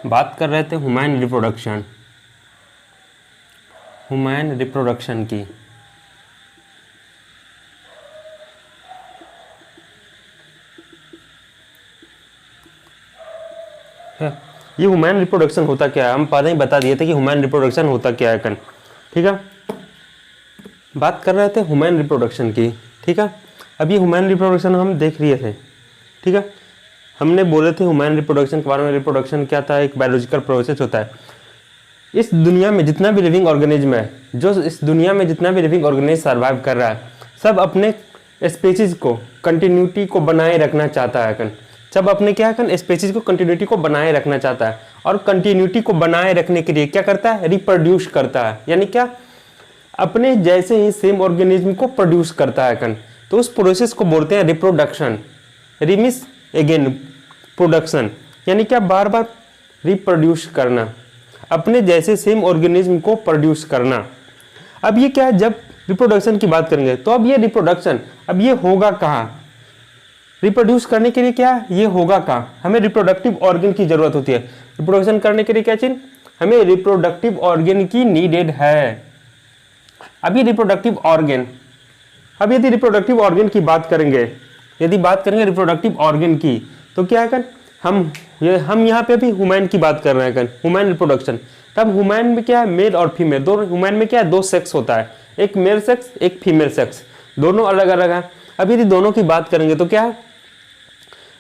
बात कर रहे थे ह्यूमन रिप्रोडक्शन की। ये ह्यूमन रिप्रोडक्शन होता क्या है, हम पहले ही बता दिए थे कि ह्यूमन रिप्रोडक्शन होता क्या है कन। ठीक है, बात कर रहे थे ह्यूमन रिप्रोडक्शन की। ठीक है, अब ये ह्यूमन रिप्रोडक्शन हम देख रहे थे। ठीक है, हमने बोले थे ह्यूमन रिप्रोडक्शन के बारे में। रिप्रोडक्शन क्या था, एक बायोलॉजिकल प्रोसेस होता है। इस दुनिया में जितना भी लिविंग ऑर्गेनिज्म है, जो इस दुनिया में जितना भी लिविंग ऑर्गेनिज्म सर्वाइव कर रहा है, सब अपने स्पीसीज को कंटिन्यूटी को बनाए रखना चाहता है कन। सब अपने क्या है, स्पीसीज को कंटिन्यूटी को बनाए रखना चाहता है। और कंटिन्यूटी को बनाए रखने के लिए क्या करता है, रिप्रोड्यूस करता है। यानी क्या, अपने जैसे ही सेम ऑर्गेनिज्म को प्रोड्यूस करता है कन। तो उस प्रोसेस को बोलते हैं रिप्रोडक्शन। रिमिस अगेन प्रोडक्शन, यानी क्या, बार बार रिप्रोड्यूस करना, अपने जैसे सेम ऑर्गेनिज्म को प्रोड्यूस करना। अब ये क्या है, जब रिप्रोडक्शन की बात करेंगे तो अब ये रिप्रोडक्शन, अब ये होगा कहाँ, रिप्रोड्यूस करने के लिए क्या ये होगा कहाँ, हमें रिप्रोडक्टिव ऑर्गन की जरूरत होती है। रिप्रोडक्शन करने के लिए क्या चीज, हमें रिप्रोडक्टिव ऑर्गन की नीडेड है। अब ये रिप्रोडक्टिव ऑर्गन, अब यदि रिप्रोडक्टिव ऑर्गन की बात करेंगे, यदि बात करेंगे रिप्रोडक्टिव ऑर्गन की, तो क्या है, हम यहाँ पे भी ह्यूमन की बात कर रहे हैं, ह्यूमन रिप्रोडक्शन। तब ह्यूमन में क्या है, मेल और फीमेल दो, ह्यूमन में क्या है, दो सेक्स होता है, एक मेल सेक्स एक फीमेल सेक्स, दोनों अलग अलग है। अब यदि दोनों की बात करेंगे तो क्या है,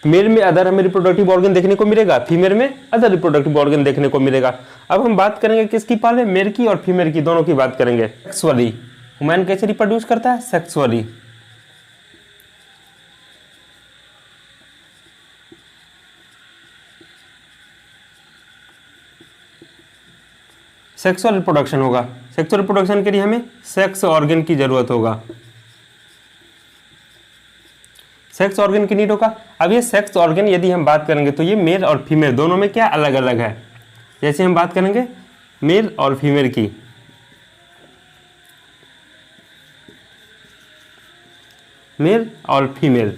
मेल में अदर हमें रिप्रोडक्टिव ऑर्गन देखने को मिलेगा, फीमेल में अदर रिप्रोडक्टिव ऑर्गन देखने को मिलेगा। अब हम बात करेंगे किसकी पहले, मेल की और फीमेल की, दोनों की बात करेंगे। सेक्सुअली ह्यूमन कैसे रिप्रोड्यूस करता है, सेक्सुअली। सेक्सुअल रिप्रोडक्शन होगा। सेक्सुअल रिप्रोडक्शन के लिए हमें सेक्स ऑर्गन की जरूरत होगा, सेक्स ऑर्गन की नीड होगा। अब ये सेक्स ऑर्गन यदि हम बात करेंगे तो ये मेल और फीमेल दोनों में क्या अलग अलग है। जैसे हम बात करेंगे मेल और फीमेल की, मेल और फीमेल,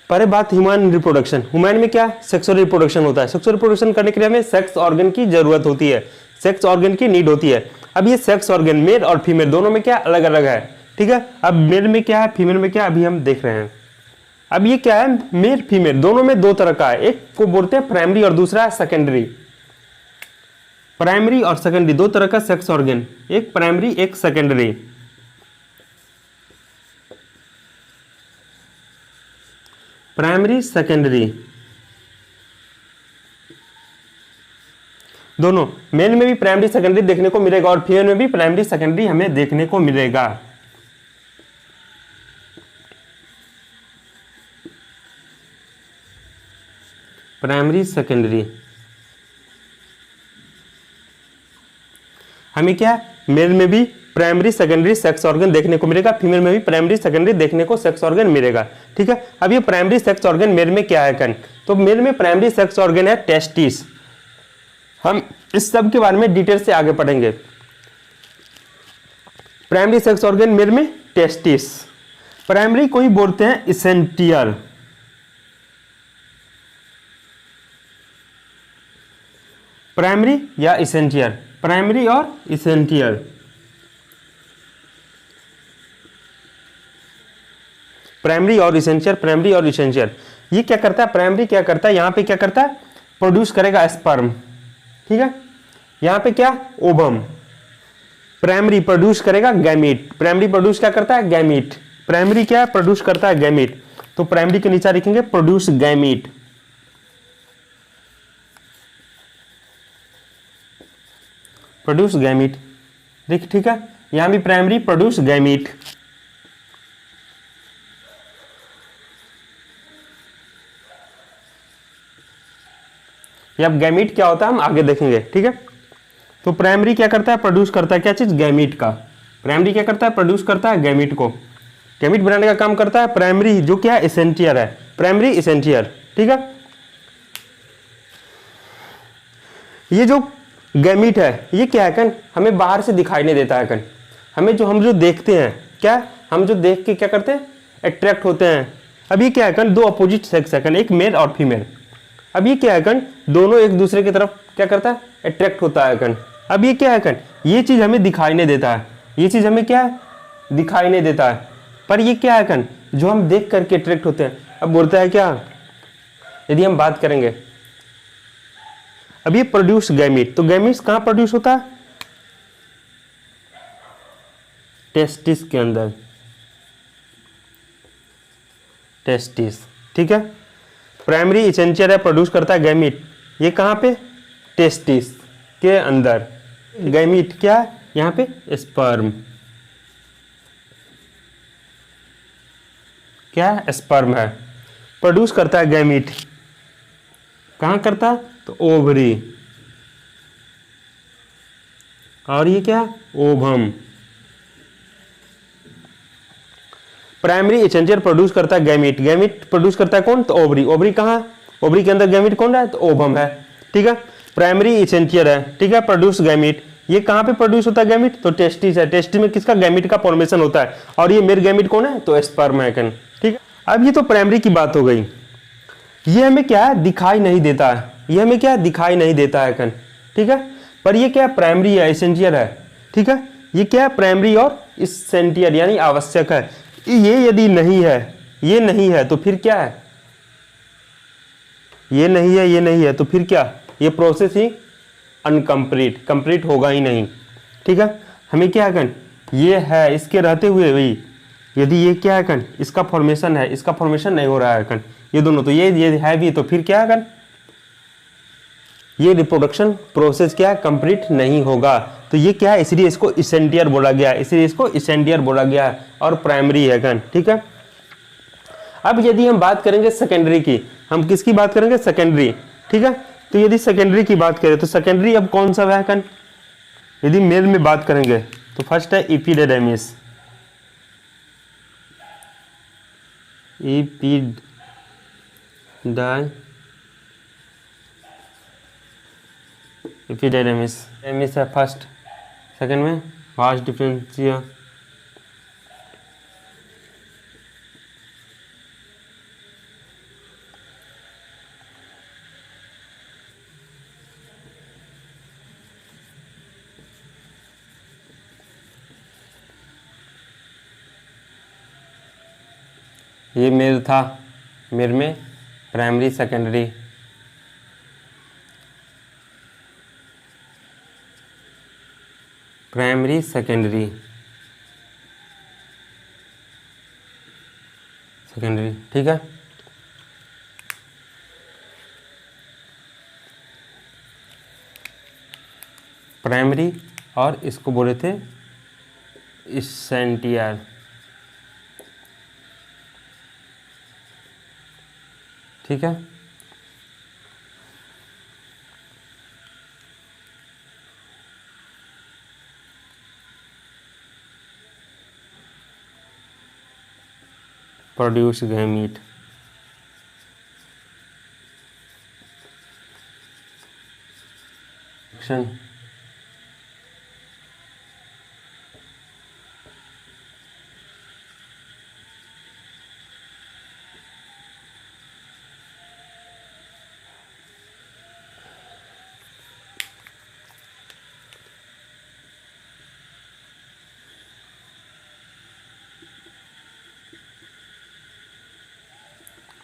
पहले बात ह्यूमन रिप्रोडक्शन। ह्यूमन में क्या सेक्सुअल रिप्रोडक्शन होता है। सेक्सुअल रिप्रोडक्शन करने के लिए हमें सेक्स ऑर्गन की जरूरत होती है, सेक्स ऑर्गन की नीड होती है। अब ये सेक्स ऑर्गन मेल और फीमेल दोनों में क्या अलग अलग है। ठीक है, अब मेल में क्या है, फीमेल में क्या, अभी हम देख रहे हैं। अब ये क्या है, मेल फीमेल दोनों में दो तरह का है, एक को बोलते हैं प्राइमरी और दूसरा है सेकेंडरी। प्राइमरी और सेकेंडरी दो तरह का सेक्स ऑर्गन, एक प्राइमरी एक सेकेंडरी। प्राइमरी सेकेंडरी दोनों, मेल में भी प्राइमरी सेकेंडरी देखने को मिलेगा और फीमेल में भी प्राइमरी सेकेंडरी हमें देखने को मिलेगा। प्राइमरी सेकेंडरी हमें क्या, मेल में भी प्राइमरी सेकेंडरी सेक्स ऑर्गन देखने को मिलेगा, फीमेल में भी प्राइमरी सेकेंडरी देखने को सेक्स ऑर्गन मिलेगा। ठीक है, अब ये प्राइमरी सेक्स ऑर्गन मेल में क्या है कन, तो मेल में प्राइमरी सेक्स ऑर्गन है टेस्टिस। हम इस सब के बारे में डिटेल से आगे पढ़ेंगे। प्राइमरी सेक्स ऑर्गन मेल में टेस्टिस, प्राइमरी को ही बोलते हैं इसेंटियर। प्राइमरी या इसेंटियर, प्राइमरी और इसेंटियर। प्राइमरी और इसेंशियल, प्राइमरी और इसेंशियल। ये क्या करता है, प्राइमरी क्या करता है, यहां पे क्या करता है, प्रोड्यूस करेगा स्पर्म। ठीक है, यहां पे क्या, ओवम। प्राइमरी प्रोड्यूस करेगा गैमीट, प्राइमरी प्रोड्यूस क्या करता है, गैमीट। प्राइमरी क्या प्रोड्यूस करता है, गैमीट। तो प्राइमरी के नीचे लिखेंगे प्रोड्यूस गैमीट। प्रोड्यूस गैमीट, देख ठीक है, यहां भी प्राइमरी प्रोड्यूस गैमीट। अब गैमीट क्या होता है हम आगे देखेंगे। ठीक है, तो प्राइमरी क्या करता है, प्रोड्यूस करता है क्या चीज, गैमीट का। प्राइमरी क्या करता है, प्रोड्यूस करता है गैमीट को, गैमीट बनाने का काम करता है प्राइमरी, जो क्या है, इसेंटियर है, प्राइमरी इसेंटियर। ठीक है, ये जो गैमीट है ये क्या है कन, हमें बाहर से दिखाई नहीं देता है कन, हमें जो हम जो देखते हैं क्या, हम जो देख के क्या करते हैं, अट्रैक्ट होते हैं, अब ये क्या है कण, दो अपोजिट सेक्स है कण, एक मेल और फीमेल। अब ये क्या है कण, दोनों एक दूसरे की तरफ क्या करता है, अट्रैक्ट होता है कण। अब ये क्या है कण, ये चीज हमें दिखाई नहीं देता है, ये चीज हमें क्या है, दिखाई नहीं देता है, पर ये क्या है कण, जो हम देख करके अट्रैक्ट होते हैं। अब बोलता है क्या, यदि हम बात करेंगे, अब ये प्रोड्यूस गैमीट, तो गैमीट्स कहाँ प्रोड्यूस होता है, टेस्टिस के अंदर, टेस्टिस, ठीक है। प्राइमरी एसेंशियल है, प्रोड्यूस करता है गैमीट, ये कहाँ पे, टेस्टिस के अंदर। गैमीट क्या है यहाँ पे, स्पर्म, क्या है, स्पर्म है। प्रोड्यूस करता है गैमीट, कहाँ करता है, तो ओवरी, और ये क्या, ओवम। प्राइमरी एसेंशियल प्रोड्यूस करता है गैमीट, गैमीट प्रोड्यूस करता है कौन, तो ओवरी, ओवरी कहाँ, ओवरी के अंदर गैमीट कौन है, तो ओवम है, ठीक है। प्राइमरी एसेंशियल है, ठीक है, प्रोड्यूस गैमीट, ये कहाँ पे प्रोड्यूस होता है गैमीट, तो टेस्टिस है, टेस्टिस में किसका, गैमीट का फॉर्मेशन होता है, और ये मेरे गैमीट कौन है, तो स्पर्म है, ठीक है। अब ये तो प्राइमरी की बात हो गई, ये हमें क्या है, दिखाई नहीं देता है, ये हमें क्या, दिखाई नहीं देता है कण, ठीक है। पर ये क्या, प्राइमरी है, एसेंशियल है, ठीक है। ये क्या है, प्राइमरी और एसेंशियल यानी आवश्यक है। ये यदि नहीं है, ये नहीं है, तो फिर क्या है, ये नहीं है, ये नहीं है, तो फिर क्या, ये प्रोसेस ही अनकम्प्लीट, कंप्लीट होगा ही नहीं, ठीक है। हमें क्या है कण, ये है, इसके रहते हुए भी यदि ये क्या है कण, इसका फॉर्मेशन है, इसका फॉर्मेशन नहीं हो रहा है कण, ये दोनों, तो ये है भी, तो फिर क्या है कण, ये रिप्रोडक्शन प्रोसेस क्या है, कंप्लीट नहीं होगा। तो ये क्या है, इसलिए इसको एसेंशियल बोला गया, इसलिए इसको एसेंशियल बोला गया है, और प्राइमरी है कण, ठीक है। अब यदि हम बात करेंगे सेकेंडरी की, हम किसकी बात करेंगे, सेकेंडरी, ठीक है। तो यदि सेकेंडरी की बात करें तो सेकेंडरी अब कौन सा है कण, यदि मेल में बात करेंगे तो फर्स्ट है इपिडेडर्मिस, इपिडेडर्मिस है फर्स्ट, सेकंड में वास्ट डिफरेंशिया, ये मेल था, मेल में primary secondary, primary secondary, secondary, ठीक है। प्राइमरी और इसको बोले थे एसेंशियल, ठीक है। प्रोड्यूस गैमीट,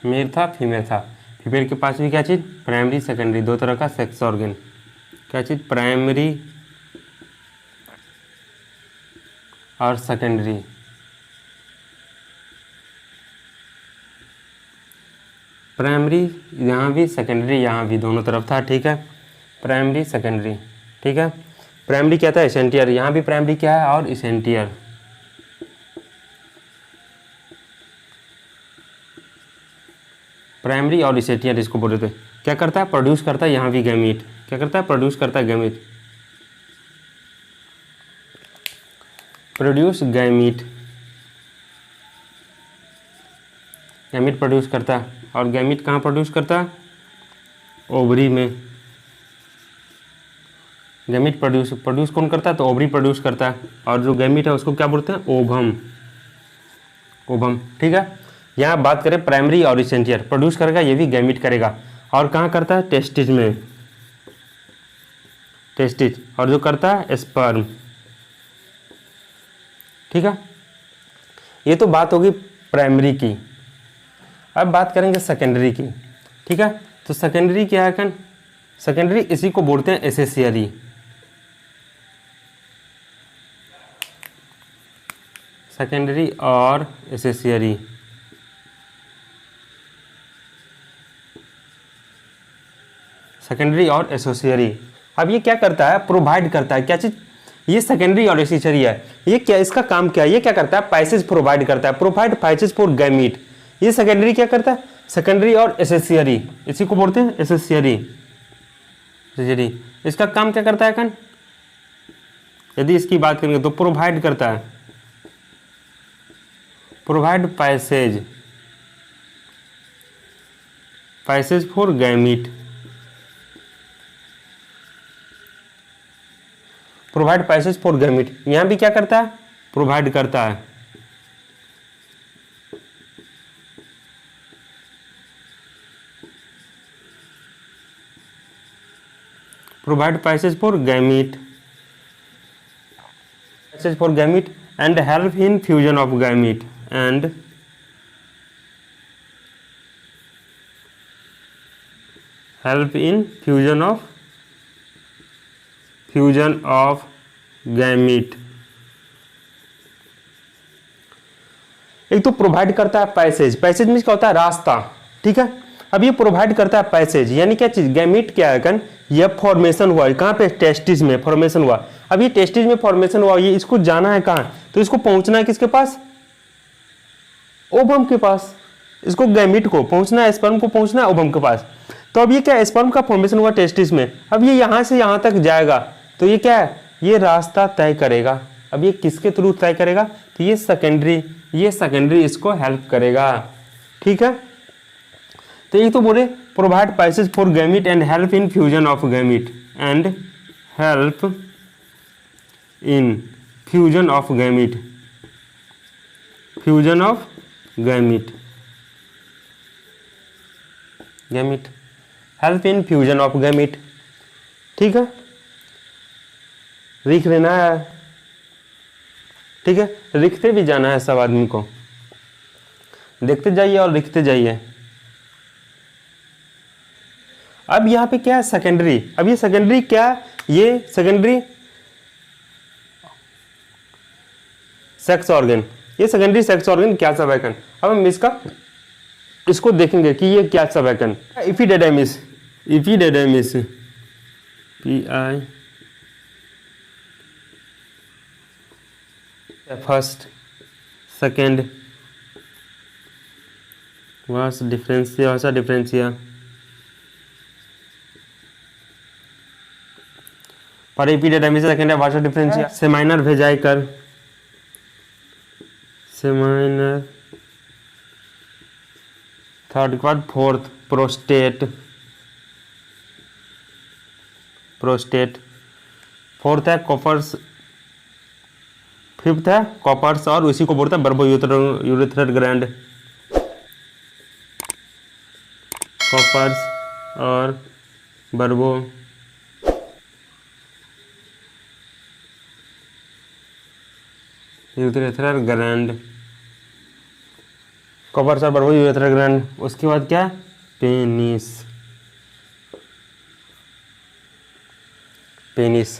मेल था, फीमेल था, फीमेल के पास भी क्या चीज़, प्राइमरी सेकेंडरी, दो तरह का सेक्स ऑर्गन, क्या चीज़, प्राइमरी और सेकेंडरी। प्राइमरी यहाँ भी, सेकेंडरी यहाँ भी, दोनों तरफ था, ठीक है। प्राइमरी सेकेंडरी, ठीक है। प्राइमरी क्या था, एसेंशियल, यहाँ भी प्राइमरी क्या है, और एसेंशियल, प्राइमरी और एसेंशियल इसको बोले थे। क्या करता है, प्रोड्यूस करता है यहाँ भी गैमीट, क्या करता है, प्रोड्यूस करता है gamete, produce gamete, gamete produce करता है, और गैमीट कहाँ प्रोड्यूस करता है, ओवरी में। गैमीट प्रोड्यूस कौन करता है, तो ओवरी प्रोड्यूस करता है, और जो गैमीट है उसको क्या बोलते हैं, ओवम, ओवम, ठीक है। यहाँ बात करें प्राइमरी और एसेंशियल, प्रोड्यूस करेगा ये भी गैमिट करेगा, और कहाँ करता है, टेस्टिस में, टेस्टिस, और जो करता है स्पर्म। ठीक है, ये तो बात होगी प्राइमरी की। अब बात करेंगे सेकेंडरी की। ठीक है, तो सेकेंडरी क्या है कन, सेकेंडरी इसी को बोलते हैं एसेसियरी। सेकेंडरी और एसेसियरी, सेकेंडरी और एसोसियरी। अब ये क्या करता है, प्रोवाइड करता है क्या चीज, ये सेकेंडरी और एसोसियरी है, ये क्या, इसका काम क्या है, ये क्या करता है, पैसेज प्रोवाइड करता है, प्रोवाइड पैसेज फॉर गैमीट। ये सेकेंडरी क्या करता है, सेकेंडरी और एसेसियरी, इसी को बोलते हैं एसेसियरी। एसेसियरी इसका काम क्या करता है कन, यदि इसकी बात करेंगे तो प्रोवाइड करता है, provide passage, passage for gamete, provide passage for gamete. यहां भी क्या करता है, प्रोवाइड करता है, provide passage for gamete, passage for gamete and help in fusion of gamete, and help in fusion of gamete. एक तो प्रोवाइड करता है पैसेज, पैसेज मीन्स क्या होता है, रास्ता। ठीक है, अब ये प्रोवाइड करता है पैसेज, यानी क्या चीज, गैमीट क्या है कन, ये फॉर्मेशन हुआ, कहाँ पे, टेस्टिस में फॉर्मेशन हुआ। अब ये टेस्टिस में फॉर्मेशन हुआ, ये इसको जाना है कहाँ, तो इसको पहुंचना है किसके पास, ओवम के पास। इसको गैमीट को पहुंचना है, स्पर्म को पहुंचना है ओवम के पास। तो अब ये क्या, स्पर्म का फॉर्मेशन हुआ टेस्टिस में, अब ये यहां से यहां तक जाएगा, तो ये क्या है, ये रास्ता तय करेगा। अब ये किसके थ्रू तय करेगा, तो ये सेकेंडरी इसको हेल्प करेगा। ठीक है, तो ये तो बोले provide passage for gamete and help in fusion of gamete, and help in fusion of gamete, fusion of gamete, gamete, help in fusion of gamete. ठीक है, लिख लेना है। ठीक है, लिखते भी जाना है सब आदमी को, देखते जाइए और लिखते जाइए। अब यहाँ पे क्या है, सेकेंडरी। अब ये सेकेंडरी क्या, ये सेकेंडरी सेक्स ऑर्गन, ये सेकेंडरी सेक्स ऑर्गन क्या सब है कन। अब हम इसको देखेंगे कि ये क्या सब है कन। इपिडेडर्मिस, इपिडेडर्मिस, PI फर्स्ट, सेकेंड, वास डिफरेंशिया, पर एपिडेडर्मिस सेकेंड है, वासा डिफरेंशिया, सेमाइनर वेजाइकल, सेमाइनर, थर्ड के बाद फोर्थ प्रोस्टेट, प्रोस्टेट, फोर्थ है कॉपर्स, फिफ्थ है कॉपर्स, और उसी को बोलते हैं बर्बो यूरेथ्रल ग्लैंड, कॉपर्स और बर्बो यूरेथ्रल ग्लैंड, कॉपर्स और बर्बो यूरेथ्रल ग्लैंड। उसके बाद क्या, पेनिस, पेनिस।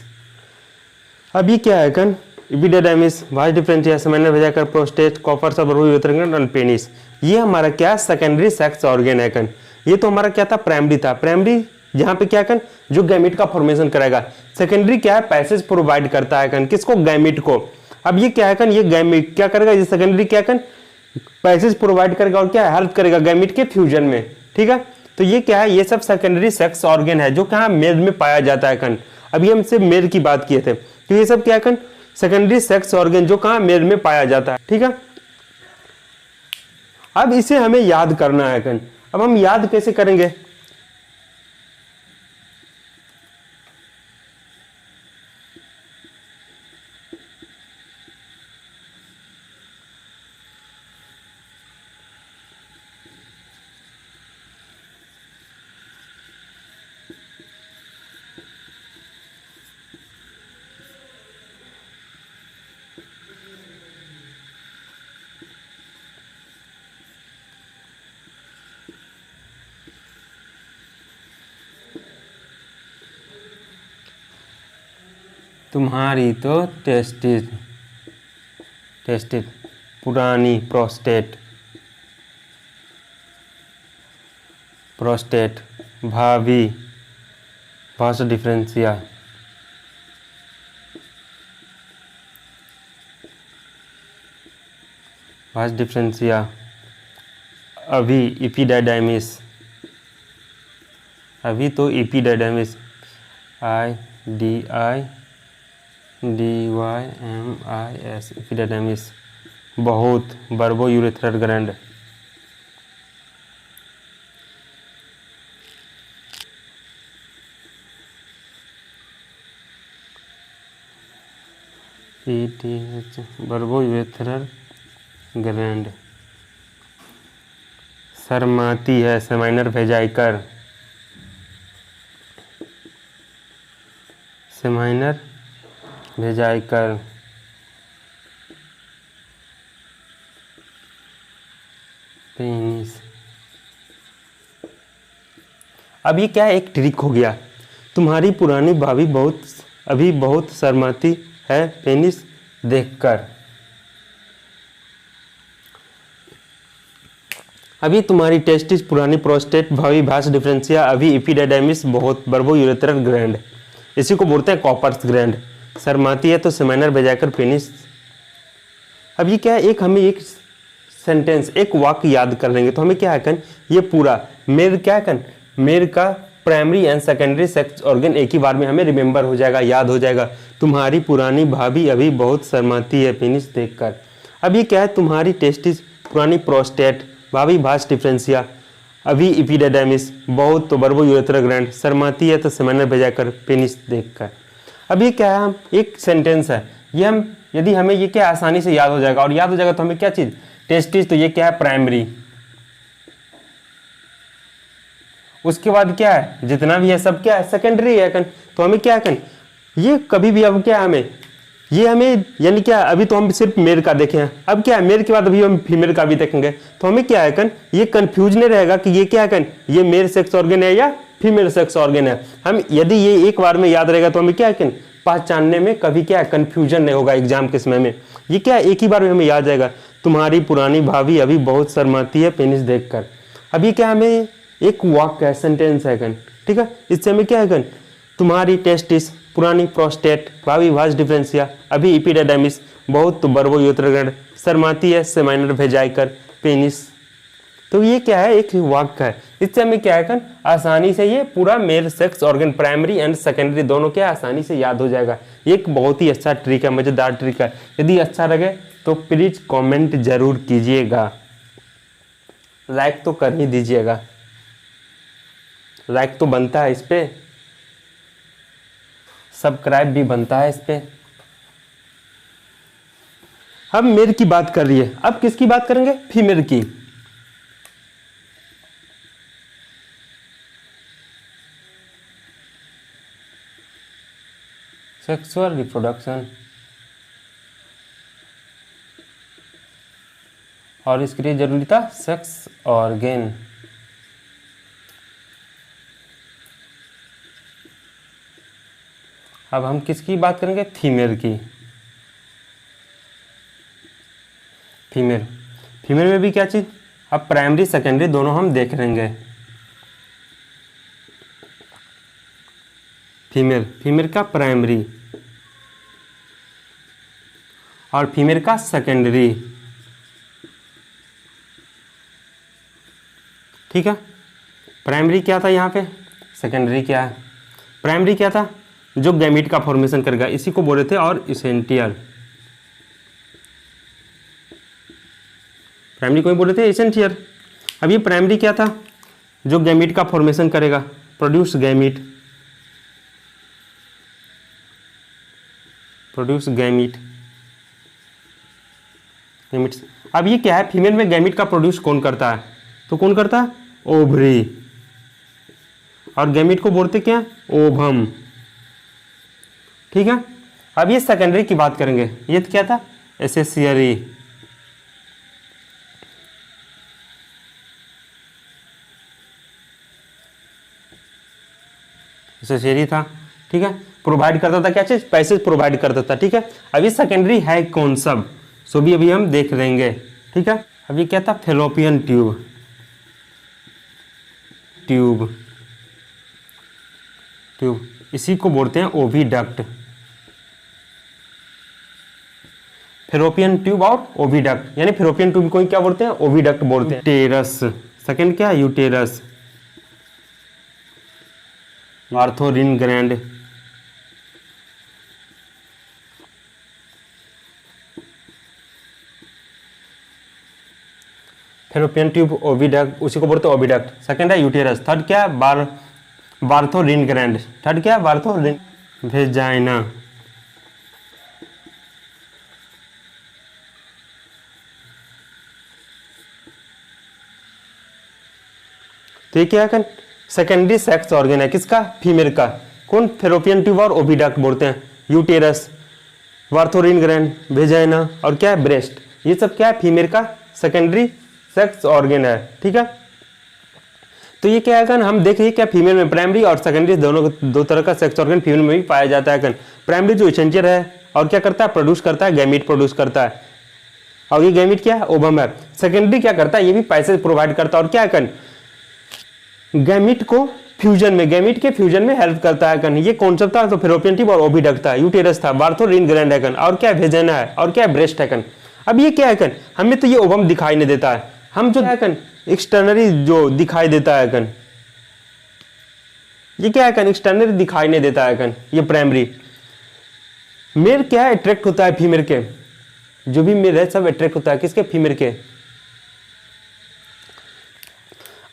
अब ये क्या है कन, इपिडेडर्मिस, वास डिफरेंशिया, सेमाइनर वेजाइकल, प्रोस्टेट, कॉपर्स और बर्बो यूरेथ्रल ग्लैंड और पेनिस। ये हमारा क्या, सेकेंडरी सेक्स ऑर्गन है कन। ये तो हमारा क्या था, प्राइमरी था, प्राइमरी जहाँ पे क्या कन, जो गैमीट का फॉर्मेशन करेगा। सेकेंडरी क्या है, पैसेज प्रोवाइड करता है कन, किसको, गैमीट को। अब ये क्या है कन, ये गैमीट क्या करेगा, ये सेकेंडरी क्या कन, पैसेज प्रोवाइड करेगा और क्या हेल्प करेगा गैमीट के फ्यूजन में। ठीक है, तो ये क्या है, ये सब सेकेंडरी सेक्स ऑर्गन है जो कहाँ, मेल में पाया जाता है कन। अभी हम सिर्फ मेल की बात किए थे, तो ये सब क्या है कन, सेकेंडरी सेक्स ऑर्गन जो कहाँ, मेल में पाया जाता है। ठीक है, अब इसे हमें याद करना है कन। अब हम याद कैसे करेंगे, तुम्हारी तो टेस्टिस टेस्टिस पुरानी प्रोस्टेट प्रोस्टेट भावी भास डिफरेंशिया भास डिफरेंशिया अभी इपिडाइडाइमिस अभी तो इपिडाइडाइमिस IDIDYMIS इपिडाइडाइमिस बहुत bulbourethral gland PTH bulbourethral gland शर्माती है सेमाइनर वेजाइकर सेमाइनर वेजाइकर पेनिस। अब ये क्या एक ट्रिक हो गया, तुम्हारी पुरानी भाभी बहुत अभी बहुत शर्माती है पेनिस देखकर। अभी तुम्हारी टेस्टिस पुरानी प्रोस्टेट भावी भास डिफरेंशिया अभी इपिडाइडाइमिस बहुत बर्बो यूरेथ्रल ग्लैंड, इसी को बोलते हैं कॉपर्स ग्लैंड। शर्माती है तो सेमाइनर वेजाइकर पेनिस। अब ये क्या है, एक हमें एक सेंटेंस एक वाक्य याद कर लेंगे तो हमें क्या है कन ये पूरा मेर क्या कन मेर का primary and secondary sex organ एक ही बार में हमें रिमेंबर हो जाएगा, याद हो जाएगा। तुम्हारी पुरानी भाभी अभी बहुत शर्माती है पेनिस देखकर। अब ये क्या है, तुम्हारी टेस्टिस पुरानी प्रोस्टेट भाभी भास डिफरेंशिया अभी इपिडाइडाइमिस बहुत तो बर्बो यूरेथ्रल ग्लैंड शर्माती है तो सेमाइनर वेजाइकर पेनिस देखकर। अब ये क्या है, हम एक सेंटेंस है ये हम यदि हमें ये क्या आसानी से याद हो जाएगा, और याद हो जाएगा तो हमें क्या चीज टेस्टिस, तो ये क्या है प्राइमरी, उसके बाद क्या है जितना भी है सब क्या है सेकेंडरी है कन। तो हमें क्या कन ये कभी भी अब क्या हमें ये हमें यानी क्या अभी तो हम सिर्फ मेल का देखे हैं, अब क्या है मेल के बाद अभी हम फीमेल का भी देखेंगे तो हमें क्या है कन ये कंफ्यूज नहीं रहेगा कि ये क्या है कन ये मेल सेक्स ऑर्गन है या फीमेल सेक्स ऑर्गन है। हम यदि ये एक बार में याद रहेगा तो हमें क्या है कन पहचानने में कभी क्या है कंफ्यूजन नहीं होगा एग्जाम के समय में। ये क्या है एक ही बार में हमें याद जाएगा, तुम्हारी पुरानी भाभी अभी बहुत शर्माती है पेनिस देखकर। अभी क्या हमें एक वाक्य है सेंटेंस है कन, ठीक है, इससे हमें क्या है कन तुम्हारी टेस्टिस पुरानी प्रोस्टेट भावी भास डिफरेंशिया अभी इपिडाइडाइमिस बहुत तो बर्बो यूरेथ्रल ग्लैंड शर्माती है सेमाइनर वेजाइकर पेनिस। तो ये क्या है एक वाक्य है, इससे हमें क्या है कन आसानी से ये पूरा male sex organ primary and secondary दोनों क्या आसानी से याद हो जाएगा। एक बहुत ही अच्छा ट्रिक है, मजेदार ट्रिक है। यदि अच्छा लगे तो प्लीज कमेंट जरूर कीजिएगा, लाइक तो कर ही दीजिएगा, लाइक तो बनता है इस पे, सब्सक्राइब भी बनता है इस पे। अब मेल की बात कर रही है, अब किसकी बात करेंगे फीमेल की। सेक्सुअल रिप्रोडक्शन और इसके लिए जरूरी था सेक्स ऑर्गन। अब हम किसकी बात करेंगे फीमेल की। फीमेल फीमेल में भी क्या चीज, अब प्राइमरी सेकेंडरी दोनों हम देख लेंगे। फीमेल फीमेल का प्राइमरी और फीमेल का सेकेंडरी, ठीक है। प्राइमरी क्या था यहाँ पे, सेकेंडरी क्या है। प्राइमरी क्या था जो गैमीट का फॉर्मेशन करेगा, इसी को बोले थे और इसेंटियल। प्राइमरी को ही बोले थे इसेंटियल। अब ये प्राइमरी क्या था जो गैमीट का फॉर्मेशन करेगा, produce gamete, produce gamete gametes. अब ये क्या है फीमेल में गैमीट का प्रोड्यूस कौन करता है, तो कौन करता है ओवरी, और गैमीट को बोलते क्या ओवम, ठीक है। अब ये सेकेंडरी की बात करेंगे, ये क्या था एसेसियरी, एसेसियरी था, ठीक है। प्रोवाइड करता था, क्या चीज, पैसेज प्रोवाइड करता था, ठीक है। अभी सेकेंडरी है कौन सब, सो भी अभी हम देख लेंगे, ठीक है। अभी क्या था, फेलोपियन ट्यूब, ट्यूब ट्यूब इसी को बोलते हैं ओविडक्ट, फेलोपियन ट्यूब और ओविडक्ट, यानी फेलोपियन ट्यूब को क्या बोलते हैं, ओविडक्ट बोलते हैं। यूटेरस, सेकंड क्या है, uterus, Bartholin gland, fallopian tube, oviduct, उसी को बोलते हैं ओविडक्ट। सेकंड है यूटेरस, थर्ड क्या है, बार्थोरिन ग्रैंड, थर्ड क्या है, बार्थोरिन, वेजाइना, तो ये क्या है, सेकेंडरी सेक्स ऑर्गन है, किसका, फीमेल का, कौन, फेलोपियन ट्यूब और ओविडक्ट बोलते हैं, यूटेरस, वार्थोरिन ग्रैंड, वेजाइना और क्या है, ब्रेस्ट, ये सब क्या है, फीमेल का सेकेंडरी सेक्स ऑर्गन है, ठीक है। तो ये क्या है, हम देख रहे हैं क्या, फीमेल में प्राइमरी और सेकेंडरी दोनों, दो तरह का सेक्स ऑर्गन फीमेल में भी पाया जाता है। प्राइमरी जो एसेंशियल है और क्या करता है, प्रोड्यूस करता है, गैमीट प्रोड्यूस करता है, और ये गैमीट क्या है, ओवम है। सेकेंडरी क्या करता है, ये भी पैसेज प्रोवाइड करता है और क्या है, गैमीट को फ्यूजन में, गैमीट के फ्यूजन में हेल्प करता है। ये कॉन्सेप्ट था, तो फेलोपियन ट्यूब और ओविडक्ट था, यूटेरस था, बार्थोरिन ग्रैंड है, और क्या वेजाइना है, और क्या ब्रेस्ट है। अब ये क्या है, हमें तो ये ओवम दिखाई नहीं देता है, हम जो है एक्सटर्नली जो दिखाई देता है, ये क्या है, एक्सटर्नली दिखाई नहीं देता है, ये प्राइमरी। मेल क्या है, अट्रैक्ट होता है फीमेल के, जो भी मेल है सब अट्रैक्ट होता है किसके, फीमेल के।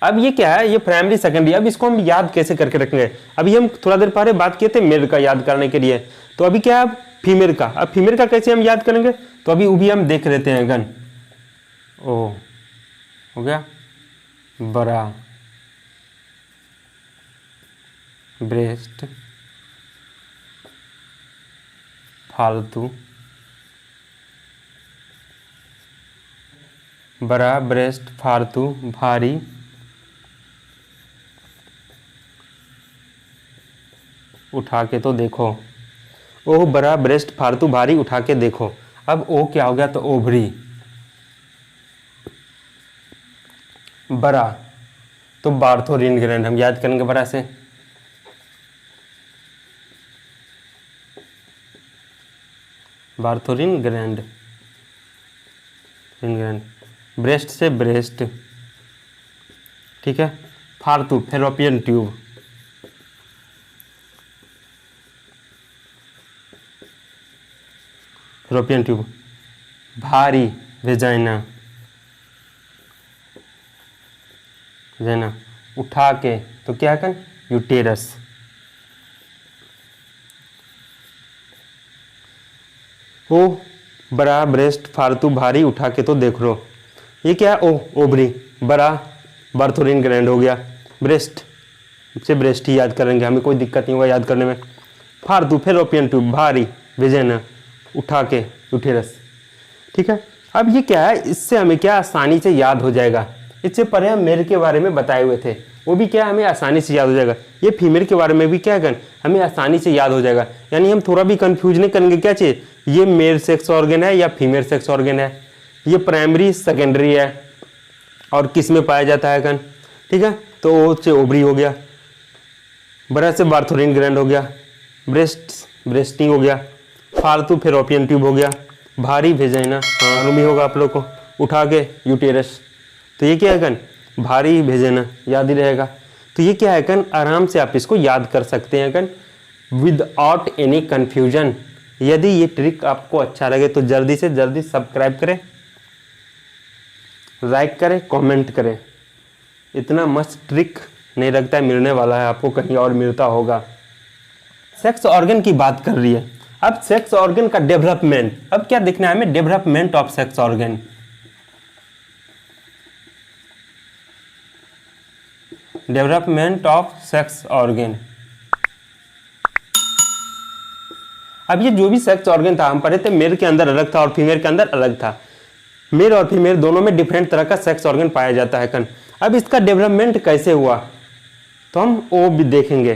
अब ये क्या है, ये प्राइमरी सेकेंडरी, अब इसको हम याद कैसे करके रखेंगे, अभी हम थोड़ा देर पहले बात किए थे मेल का याद करने के लिए, तो अभी क्या है, फीमेल का, अब फीमेल का कैसे हम याद करेंगे, तो अभी वो भी हम देख लेते हैं। ओ हो गया, बड़ा ब्रेस्ट, फालतू, बड़ा ब्रेस्ट, फालतू, भारी, उठा के तो देखो, ओह बड़ा ब्रेस्ट, फालतू, भारी, उठा के देखो। अब ओ क्या हो गया, तो ओवरी, बड़ा तो बार्थोरिन ग्रैंड, हम याद करेंगे बड़ा से, बार्थोरिन ग्रैंड, ग्रैंड, ब्रेस्ट से ब्रेस्ट, ठीक है। फालतू, फेलोपियन ट्यूब, फेलोपियन ट्यूब, भारी, वेजाइना, वेजाइना, उठा के तो क्या कर, यूटेरस, ओ बड़ा ब्रेस्ट, फालतू, भारी, उठा के तो देख लो, ये क्या है, ओ ओवरी, बड़ा बार्थोरिन ग्रैंड हो गया, ब्रेस्ट से ब्रेस्ट ही याद करेंगे, हमें कोई दिक्कत नहीं होगा याद करने में। फालतू, फेलोपियन ट्यूब, भारी, वेजाइना, उठा के यूटेरस, ठीक है। अब ये क्या है, इससे हमें क्या आसानी से याद हो जाएगा, इससे पहले हम मेल के बारे में बताए हुए थे, वो भी क्या हमें आसानी से याद हो जाएगा, ये फीमेल के बारे में भी क्या कर हमें आसानी से याद हो जाएगा, यानी हम थोड़ा भी कंफ्यूज नहीं करेंगे क्या चीज, ये मेल सेक्स ऑर्गन है या फीमेल सेक्स ऑर्गन है, ये प्राइमरी सेकेंडरी है और किस में पाया जाता है, ठीक है। तो ओ से ओवरी हो गया, बड़ा से बार्थोरिन ग्रैंड हो गया, ब्रेस्टिंग हो गया, फालतू फेलोपियन ट्यूब हो गया, भारी वेजाइना, हाँ मालूम ही होगा आप लोग को, उठा के यूटेरस, तो ये क्या है भारी वेजाइना, याद ही रहेगा। तो ये क्या है आराम से आप इसको याद कर सकते हैं विदाउट एनी कन्फ्यूजन। यदि ये ट्रिक आपको अच्छा लगे तो जल्दी से जल्दी सब्सक्राइब करें, लाइक करें, कमेंट करें। इतना मस्त ट्रिक नहीं लगता है मिलने वाला है आपको, कहीं और मिलता होगा। सेक्स ऑर्गन की बात कर रही है, अब सेक्स ऑर्गन का डेवलपमेंट, अब क्या देखना है हमें, development of sex organ. Development of sex organ, अब ये जो भी सेक्स ऑर्गन था हम पढ़े थे, मेल के अंदर अलग था और फीमेल के अंदर अलग था। मेल और फीमेल दोनों में डिफरेंट तरह का सेक्स ऑर्गन पाया जाता है। अब इसका डेवलपमेंट कैसे हुआ तो हम वो भी देखेंगे।